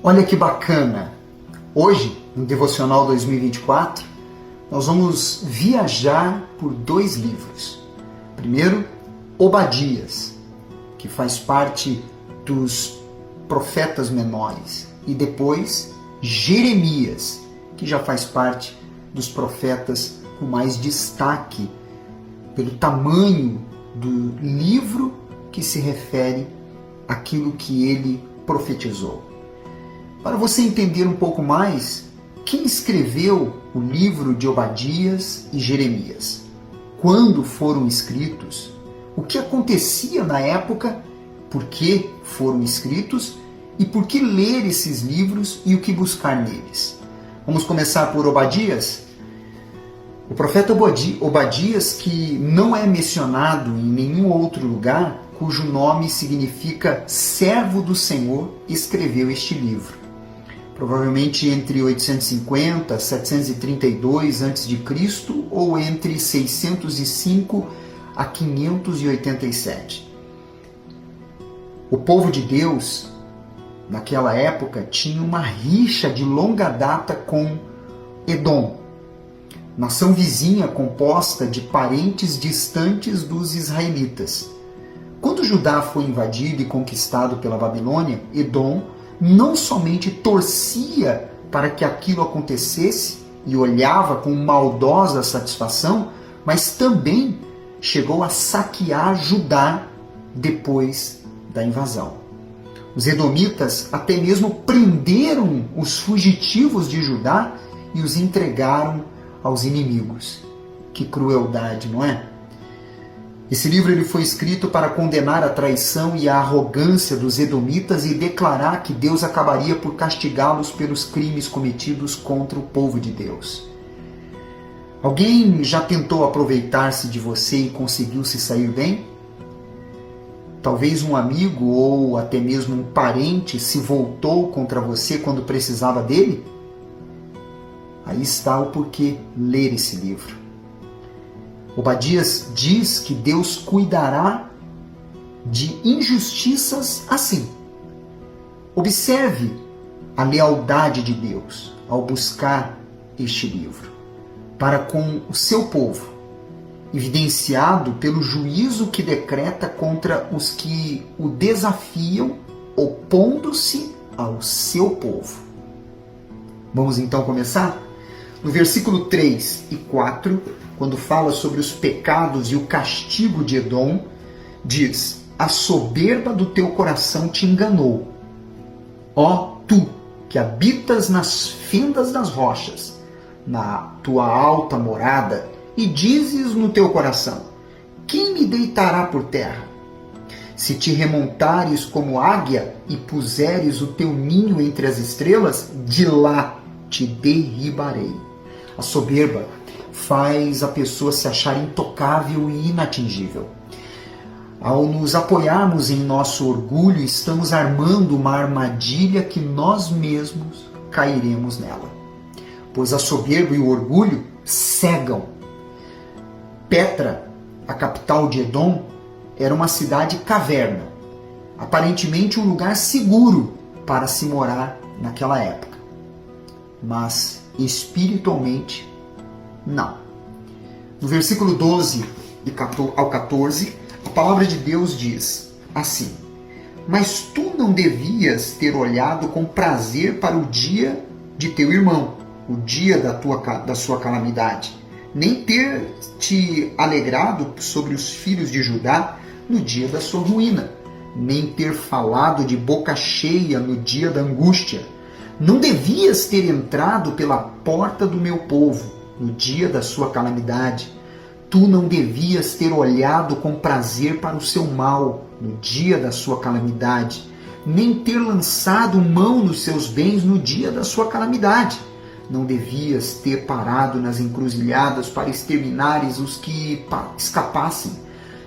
Olha que bacana! Hoje, no Devocional 2024, nós vamos viajar por 2 livros. Primeiro, Obadias, que faz parte dos profetas menores, e depois Jeremias, que já faz parte dos profetas com mais destaque pelo tamanho do livro que se refere àquilo que ele profetizou. Para você entender um pouco mais, quem escreveu o livro de Obadias e Jeremias? Quando foram escritos? O que acontecia na época? Por que foram escritos? E por que ler esses livros e o que buscar neles? Vamos começar por Obadias? O profeta Obadias, que não é mencionado em nenhum outro lugar, cujo nome significa servo do Senhor, escreveu este livro. Provavelmente entre 850 e 732 a.C. ou entre 605 a 587. O povo de Deus, naquela época, tinha uma rixa de longa data com Edom, nação vizinha composta de parentes distantes dos israelitas. Quando Judá foi invadido e conquistado pela Babilônia, Edom não somente torcia para que aquilo acontecesse e olhava com maldosa satisfação, mas também chegou a saquear Judá depois da invasão. Os edomitas até mesmo prenderam os fugitivos de Judá e os entregaram aos inimigos. Que crueldade, não é? Esse livro ele foi escrito para condenar a traição e a arrogância dos edomitas e declarar que Deus acabaria por castigá-los pelos crimes cometidos contra o povo de Deus. Alguém já tentou aproveitar-se de você e conseguiu se sair bem? Talvez um amigo ou até mesmo um parente se voltou contra você quando precisava dele? Aí está o porquê ler esse livro. Obadias diz que Deus cuidará de injustiças assim. Observe a lealdade de Deus ao buscar este livro para com o seu povo, evidenciado pelo juízo que decreta contra os que o desafiam, opondo-se ao seu povo. Vamos então começar? No versículo 3 e 4, quando fala sobre os pecados e o castigo de Edom, diz: a soberba do teu coração te enganou. Ó tu, que habitas nas fendas das rochas, na tua alta morada, e dizes no teu coração: quem me deitará por terra? Se te remontares como águia e puseres o teu ninho entre as estrelas, de lá te derribarei. A soberba faz a pessoa se achar intocável e inatingível. Ao nos apoiarmos em nosso orgulho, estamos armando uma armadilha que nós mesmos cairemos nela. Pois a soberba e o orgulho cegam. Petra, a capital de Edom, era uma cidade caverna, aparentemente um lugar seguro para se morar naquela época. Mas espiritualmente, não. No versículo 12 ao 14, a palavra de Deus diz assim: mas tu não devias ter olhado com prazer para o dia de teu irmão, o dia da sua calamidade, nem ter te alegrado sobre os filhos de Judá no dia da sua ruína, nem ter falado de boca cheia no dia da angústia. Não devias ter entrado pela porta do meu povo no dia da sua calamidade. Tu não devias ter olhado com prazer para o seu mal no dia da sua calamidade, nem ter lançado mão nos seus bens no dia da sua calamidade. Não devias ter parado nas encruzilhadas para exterminares os que escapassem,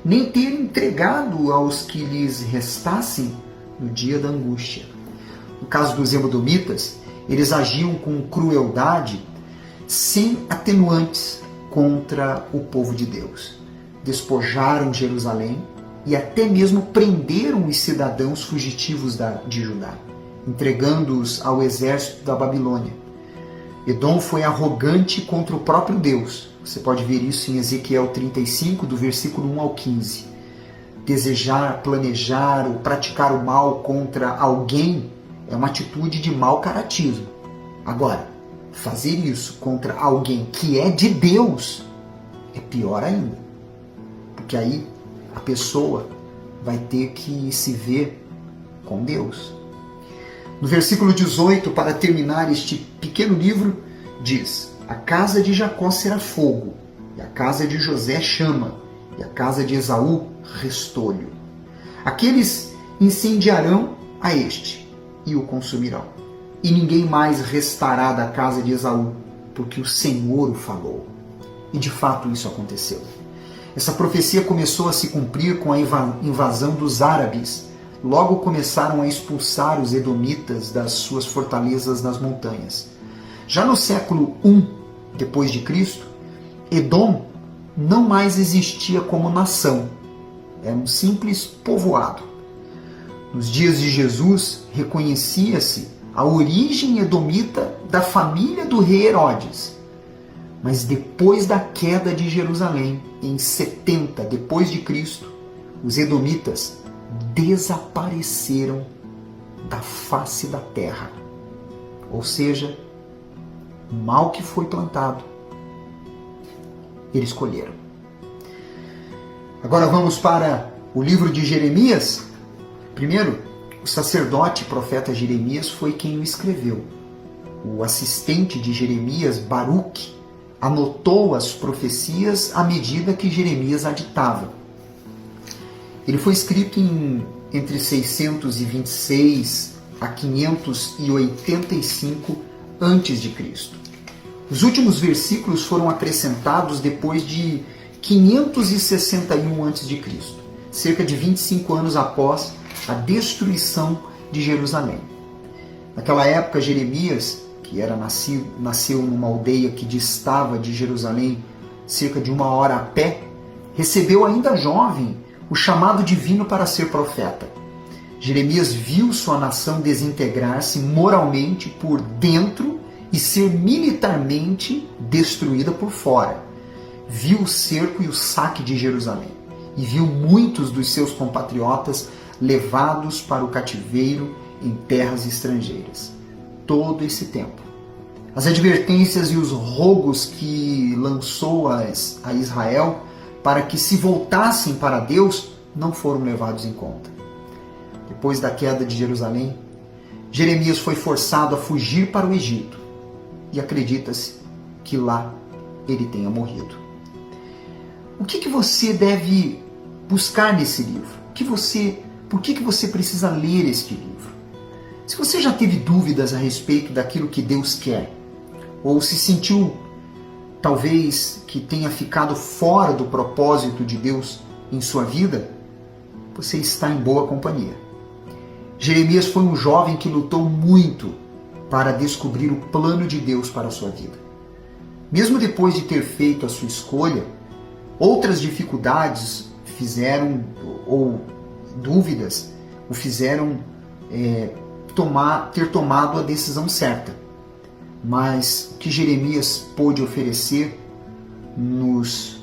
nem ter entregado aos que lhes restassem no dia da angústia. No caso dos edomitas, eles agiam com crueldade sem atenuantes contra o povo de Deus. Despojaram Jerusalém e até mesmo prenderam os cidadãos fugitivos de Judá. entregando-os ao exército da Babilônia. Edom foi arrogante contra o próprio Deus. Você pode ver isso em Ezequiel 35, do versículo 1 ao 15. Desejar, planejar ou praticar o mal contra alguém é uma atitude de mau caratismo. Agora, fazer isso contra alguém que é de Deus é pior ainda. Porque aí a pessoa vai ter que se ver com Deus. No versículo 18, para terminar este pequeno livro, diz: a casa de Jacó será fogo, e a casa de José chama, e a casa de Esaú restolho. Aqueles incendiarão a este e o consumirão. E ninguém mais restará da casa de Esaú, porque o Senhor o falou. E de fato isso aconteceu. Essa profecia começou a se cumprir com a invasão dos árabes. Logo começaram a expulsar os edomitas das suas fortalezas nas montanhas. Já no século I depois de Cristo, Edom não mais existia como nação. Era um simples povoado. Nos dias de Jesus, reconhecia-se a origem edomita da família do rei Herodes. Mas depois da queda de Jerusalém, em 70 depois de Cristo, os edomitas desapareceram da face da terra. Ou seja, o mal que foi plantado, eles colheram. Agora vamos para o livro de Jeremias. Primeiro, o sacerdote e profeta Jeremias foi quem o escreveu. O assistente de Jeremias, Baruque, anotou as profecias à medida que Jeremias aditava. Ele foi escrito entre 626 a 585 a.C. Os últimos versículos foram acrescentados depois de 561 a.C., cerca de 25 anos após a destruição de Jerusalém. Naquela época, Jeremias, que nasceu numa aldeia que distava de Jerusalém cerca de 1 hora a pé, recebeu ainda jovem o chamado divino para ser profeta. Jeremias viu sua nação desintegrar-se moralmente por dentro e ser militarmente destruída por fora. Viu o cerco e o saque de Jerusalém e viu muitos dos seus compatriotas levados para o cativeiro em terras estrangeiras. Todo esse tempo, as advertências e os rogos que lançou a Israel para que se voltassem para Deus não foram levados em conta. Depois da queda de Jerusalém, Jeremias foi forçado a fugir para o Egito e acredita-se que lá ele tenha morrido. O que você deve buscar nesse livro? Por que você precisa ler este livro? Se você já teve dúvidas a respeito daquilo que Deus quer, ou se sentiu talvez que tenha ficado fora do propósito de Deus em sua vida, você está em boa companhia. Jeremias foi um jovem que lutou muito para descobrir o plano de Deus para a sua vida. Mesmo depois de ter feito a sua escolha, outras dificuldades ou dúvidas o fizeram ter tomado a decisão certa. Mas o que Jeremias pôde oferecer nos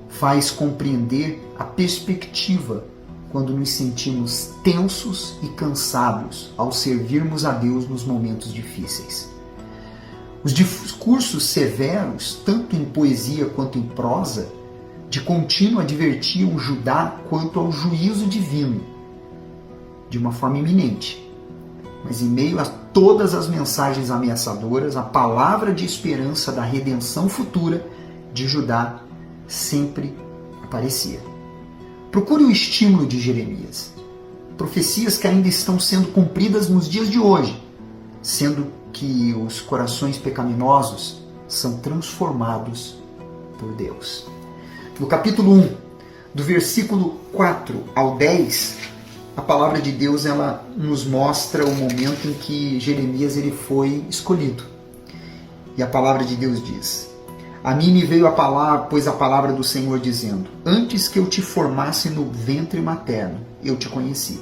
faz compreender a perspectiva quando nos sentimos tensos e cansados ao servirmos a Deus nos momentos difíceis. Os discursos severos, tanto em poesia quanto em prosa, de contínuo advertiam Judá quanto ao juízo divino, de uma forma iminente. Mas em meio a todas as mensagens ameaçadoras, a palavra de esperança da redenção futura de Judá sempre aparecia. Procure o estímulo de Jeremias. Profecias que ainda estão sendo cumpridas nos dias de hoje, sendo que os corações pecaminosos são transformados por Deus. No capítulo 1, do versículo 4 ao 10, a palavra de Deus ela nos mostra o momento em que Jeremias ele foi escolhido. E a palavra de Deus diz: a mim me veio a palavra do Senhor dizendo: antes que eu te formasse no ventre materno, eu te conheci.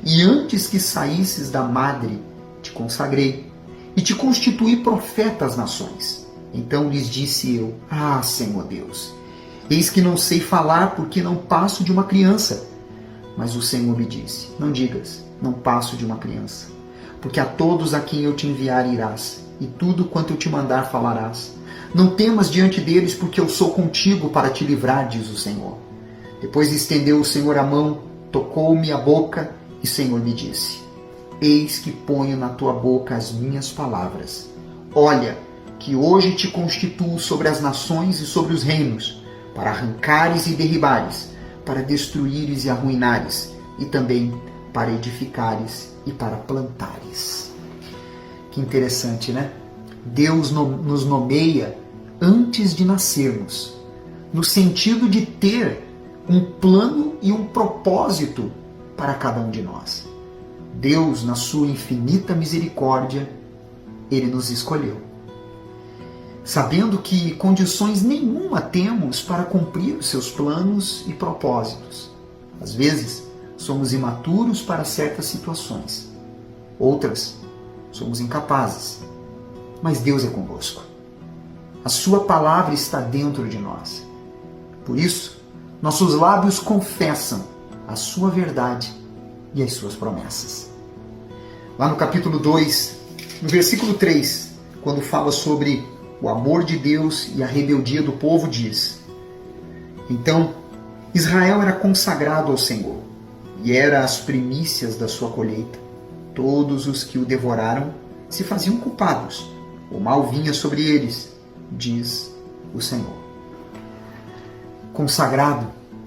e antes que saísses da madre, te consagrei, e te constituí profeta às nações. Então lhes disse eu: Ah, Senhor Deus, eis que não sei falar porque não passo de uma criança. Mas o Senhor me disse: Não digas, não passo de uma criança, porque a todos a quem eu te enviar irás, e tudo quanto eu te mandar falarás. Não temas diante deles, porque eu sou contigo para te livrar, diz o Senhor. Depois estendeu o Senhor a mão, tocou-me a boca, e o Senhor me disse: Eis que ponho na tua boca as minhas palavras. Olha, que hoje te constituo sobre as nações e sobre os reinos, para arrancares e derribares, para destruíres e arruinares, e também para edificares e para plantares. Que interessante, né? Deus nos nomeia antes de nascermos, no sentido de ter um plano e um propósito para cada um de nós. Deus, na sua infinita misericórdia, Ele nos escolheu, sabendo que condições nenhuma temos para cumprir os seus planos e propósitos. Às vezes, somos imaturos para certas situações. Outras, somos incapazes. Mas Deus é conosco. A sua palavra está dentro de nós. Por isso, nossos lábios confessam a sua verdade e as suas promessas. Lá no capítulo 2, no versículo 3, quando fala sobre o amor de Deus e a rebeldia do povo, diz: Então, Israel era consagrado ao Senhor, e era as primícias da sua colheita. Todos os que o devoraram se faziam culpados. O mal vinha sobre eles, diz o Senhor. Consagrado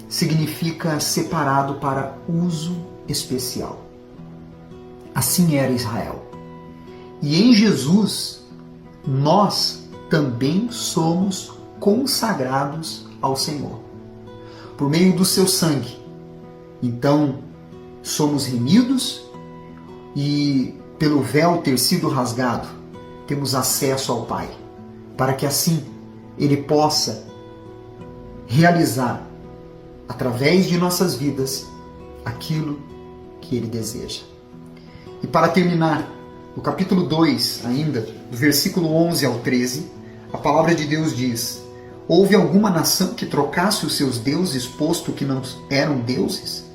significa separado para uso especial. Assim era Israel. E em Jesus, nós também somos consagrados ao Senhor, por meio do seu sangue. Então, somos remidos e, pelo véu ter sido rasgado, temos acesso ao Pai, para que assim Ele possa realizar, através de nossas vidas, aquilo que Ele deseja. E para terminar, no capítulo 2, ainda, do versículo 11 ao 13, a palavra de Deus diz: Houve alguma nação que trocasse os seus deuses, posto que não eram deuses?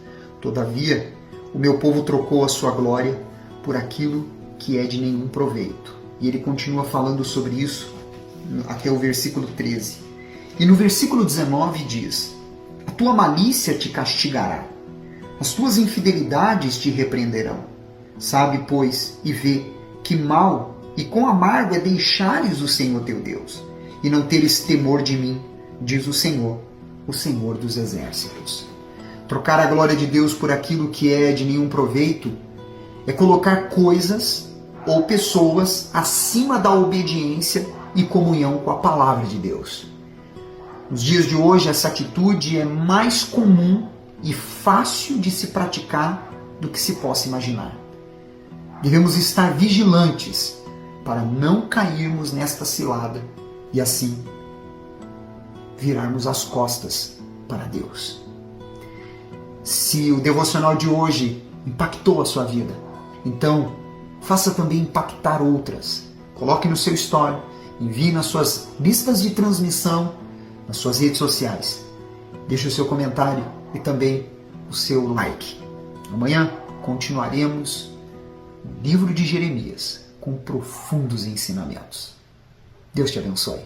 Todavia, o meu povo trocou a sua glória por aquilo que é de nenhum proveito. E ele continua falando sobre isso até o versículo 13. E no versículo 19 diz: A tua malícia te castigará, as tuas infidelidades te repreenderão. Sabe, pois, e vê que mal e quão amargo é deixares o Senhor teu Deus, e não teres temor de mim, diz o Senhor dos exércitos. Trocar a glória de Deus por aquilo que é de nenhum proveito é colocar coisas ou pessoas acima da obediência e comunhão com a palavra de Deus. Nos dias de hoje, essa atitude é mais comum e fácil de se praticar do que se possa imaginar. Devemos estar vigilantes para não cairmos nesta cilada e assim virarmos as costas para Deus. Se o devocional de hoje impactou a sua vida, então faça também impactar outras. Coloque no seu story, envie nas suas listas de transmissão, nas suas redes sociais. Deixe o seu comentário e também o seu like. Amanhã continuaremos no livro de Jeremias com profundos ensinamentos. Deus te abençoe.